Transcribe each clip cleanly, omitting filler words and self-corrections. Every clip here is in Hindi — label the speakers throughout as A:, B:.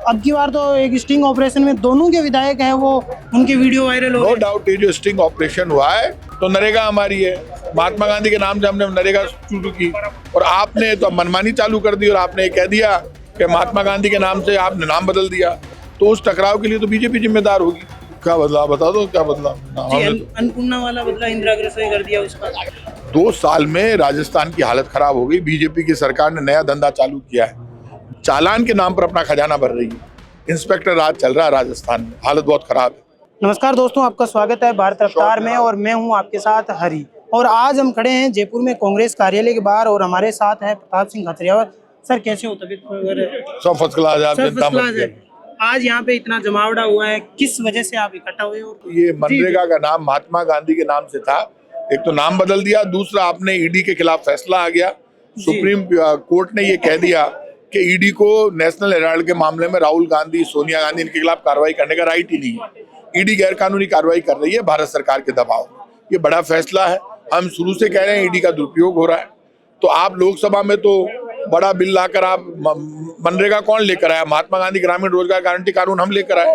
A: अब की बार तो एक स्टिंग ऑपरेशन में दोनों के विधायक हैं, वो उनके वीडियो वायरल हो
B: नो
A: रहे
B: डाउट ये जो स्टिंग ऑपरेशन हुआ है तो नरेगा हमारी है। महात्मा गांधी के नाम से हमने नरेगा शुरू की और आपने तो मनमानी चालू कर दी और आपने कह दिया कि महात्मा गांधी के नाम से आपने नाम बदल दिया। तो उस टकराव के लिए तो बीजेपी जिम्मेदार होगी। क्या बदला बता दो, क्या बदला?
A: अन्नपूर्णा वाला बदला, इंदिरा रसोई कर दिया उसका।
B: 2 साल में राजस्थान की हालत खराब हो गई। बीजेपी की सरकार ने नया धंधा चालू किया है, चालान के नाम पर अपना खजाना भर रही है। इंस्पेक्टर राज चल रहा है राजस्थान में, हालत बहुत खराब है।
A: नमस्कार दोस्तों, आपका स्वागत है भारत रफ्तार में और मैं हूं आपके साथ हरी। और आज हम खड़े हैं जयपुर में कांग्रेस कार्यालय के बाहर और हमारे साथ है प्रताप सिंह खत्रियावाल। सर कैसे हो? तबीयत
B: सब फर्स्ट क्लास है।
A: सर फर्स्ट क्लास है। आज यहाँ पे इतना जमावड़ा हुआ है, किस वजह से आप इकट्ठा हुए हो?
B: ये मनरेगा का नाम महात्मा गांधी के नाम से था, एक तो नाम बदल दिया, दूसरा आपने ईडी के खिलाफ फैसला आ गया। सुप्रीम कोर्ट ने ये कह दिया कि ईडी को नेशनल हेराल्ड के मामले में राहुल गांधी, सोनिया गांधी इनके खिलाफ कार्रवाई करने का राइट ही नहीं है। ईडी गैर कानूनी कार्रवाई कर रही है भारत सरकार के दबाव में। ये बड़ा फैसला है। हम शुरू से कह रहे हैं ईडी का दुरुपयोग हो रहा है। तो आप लोकसभा में तो बड़ा बिल लाकर आप मनरेगा कौन लेकर आया? महात्मा गांधी ग्रामीण रोजगार गारंटी कानून हम लेकर आए।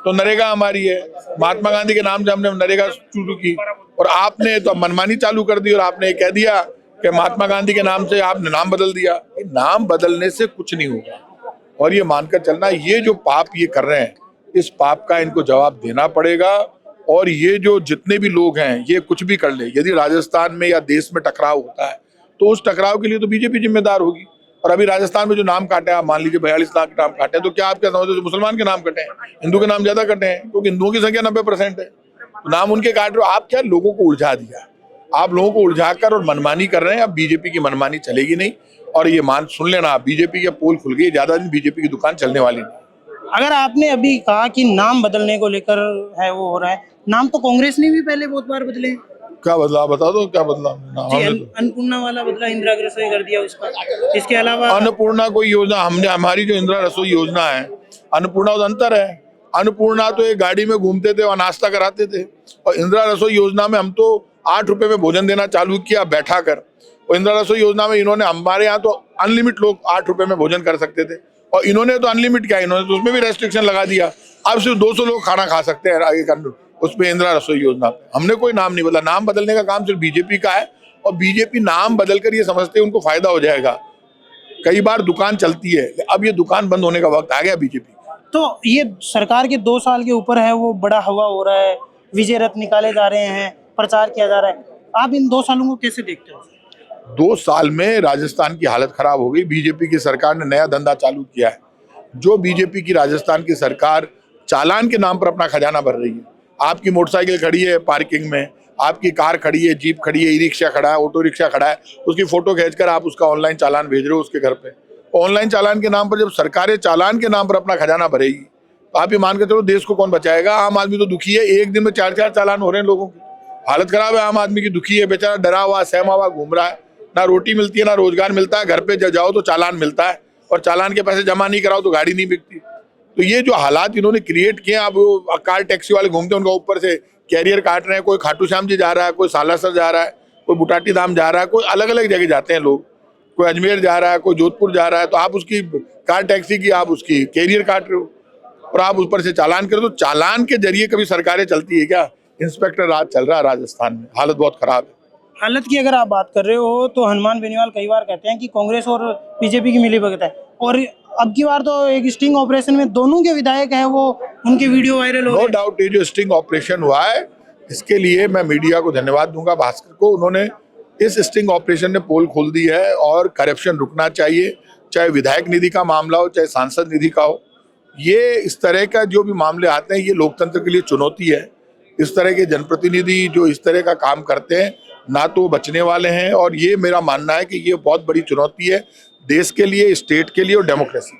B: तो नरेगा हमारी है। महात्मा गांधी के नाम से हमने नरेगा शुरू की और आपने तो मनमानी चालू कर दी और आपने कह दिया कि महात्मा गांधी के नाम से आपने नाम बदल दिया। नाम बदलने से कुछ नहीं होगा और ये मानकर चलना, ये जो पाप ये कर रहे हैं, इस पाप का इनको जवाब देना पड़ेगा। और ये जो जितने भी लोग हैं, ये कुछ भी कर ले, यदि राजस्थान में या देश में टकराव होता है तो उस टकराव के लिए तो बीजेपी जिम्मेदार होगी। और अभी राजस्थान में जो नाम काटे, आप मान लीजिए 42 लाख के नाम काटे, तो क्या आप क्या समझते हो मुसलमान के नाम कटे हैं? हिंदू के नाम ज्यादा कटे हैं क्योंकि हिंदुओं की संख्या 90% है। तो नाम उनके काट रहे हो आप। क्या लोगों को उलझा दिया, आप लोगों को उलझाकर और मनमानी कर रहे हैं। अब बीजेपी की मनमानी चलेगी नहीं। और ये सुन लेना, बीजेपी के पोल खुल गई, ज्यादा दिन बीजेपी की दुकान चलने वाली नहीं।
A: अगर आपने अभी कहा कि नाम बदलने को लेकर है वो हो रहा है, नाम तो कांग्रेस ने भी पहले बहुत बार बदले।
B: क्या बदला बता दो, क्या बदला?
A: अन्नपूर्णा वाला बदला, इंदिरा रसोई कर दिया उसका। इसके अलावा
B: अन्नपूर्णा कोई योजना हमने, हमारी जो इंदिरा रसोई योजना है, अन्नपूर्णा तो अंतर है। अन्नपूर्णा तो एक गाड़ी में घूमते थे और नाश्ता कराते थे, और इंदिरा रसोई योजना में हम तो 8 रुपए में भोजन देना चालू किया बैठा कर। और इंदिरा रसोई योजना में इन्होंने, हमारे यहाँ तो अनलिमिट लोग 8 रुपए में भोजन कर सकते थे, और इन्होंने तो अनलिमिट क्या, इन्होंने तो उसमें भी रेस्ट्रिक्शन लगा दिया। अब सिर्फ 200 लोग खाना खा सकते हैं उसमें इंदिरा रसोई योजना पे। हमने कोई नाम नहीं बदला। नाम बदलने का काम सिर्फ बीजेपी का है, और बीजेपी नाम बदलकर ये समझते हैं उनको फायदा हो जाएगा। कई बार दुकान चलती है, अब ये दुकान बंद होने का वक्त आ गया बीजेपी।
A: तो ये सरकार के 2 साल के ऊपर है, वो बड़ा हवा हो रहा है, विजय रथ निकाले जा रहे हैं, प्रचार किया जा रहा है। आप इन 2 सालों को कैसे देखते हो?
B: 2 साल में राजस्थान की हालत खराब हो गई। बीजेपी की सरकार ने नया धंधा चालू किया है। जो बीजेपी की राजस्थान की सरकार चालान के नाम पर अपना खजाना भर रही है। आपकी मोटरसाइकिल खड़ी है पार्किंग में, आपकी कार खड़ी है, जीप खड़ी है, ई रिक्शा खड़ा है, ऑटो रिक्शा खड़ा है, उसकी फोटो खींचकर आप उसका ऑनलाइन चालान भेज रहे हो उसके घर पे। ऑनलाइन चालान के नाम पर जब सरकारें चालान के नाम पर अपना खजाना भरेगी तो आप ये मान के चलो देश को कौन बचाएगा? आम आदमी तो दुखी है। एक दिन में 4-4 चालान हो रहे हैं लोगों की। हालत खराब है आम आदमी की, दुखी है बेचारा, डरा हुआ सहमा हुआ घूम रहा है। ना रोटी मिलती है, ना रोजगार मिलता है। घर पे जाओ तो चालान मिलता है, और चालान के पैसे जमा नहीं कराओ तो गाड़ी नहीं बिकती। तो ये जो हालात इन्होंने क्रिएट किए, अब वो कार टैक्सी वाले घूमते हैं, उनका ऊपर से कैरियर काट रहे हैं। कोई खाटू श्याम जी जा रहा है, कोई सालासर जा रहा है, कोई बुटाटी धाम जा रहा है, कोई अलग अलग जगह जाते हैं लोग, कोई अजमेर जा रहा है, कोई जोधपुर जा रहा है। तो आप उसकी कार टैक्सी की आप उसकी कैरियर काट रहे हो और आप उस पर से चालान कर रहे हो। तो चालान के जरिए कभी सरकारें चलती है क्या? इंस्पेक्टर राज चल रहा है राजस्थान में, हालत बहुत खराब है।
A: हालत की अगर आप बात कर रहे हो तो हनुमान बेनीवाल कई बार कहते हैं कि कांग्रेस और बीजेपी की मिलीभगत है, और अब की बार तो एक स्टिंग ऑपरेशन में दोनों के विधायक हैं, वो उनके वीडियो वायरल हो रहे हैं।
B: नो डाउट ये जो स्टिंग ऑपरेशन हुआ है, इसके लिए मैं मीडिया को धन्यवाद दूंगा, भास्कर को। उन्होंने इस स्टिंग ऑपरेशन ने पोल खोल दी है और करप्शन रुकना चाहिए, चाहे विधायक निधि का मामला हो, चाहे सांसद निधि का हो। ये इस तरह का जो भी मामले आते हैं, ये लोकतंत्र के लिए चुनौती है। इस तरह के जनप्रतिनिधि जो इस तरह का काम करते हैं, ना तो बचने वाले हैं, और ये मेरा मानना है कि ये बहुत बड़ी चुनौती है देश के लिए, स्टेट के लिए और डेमोक्रेसी।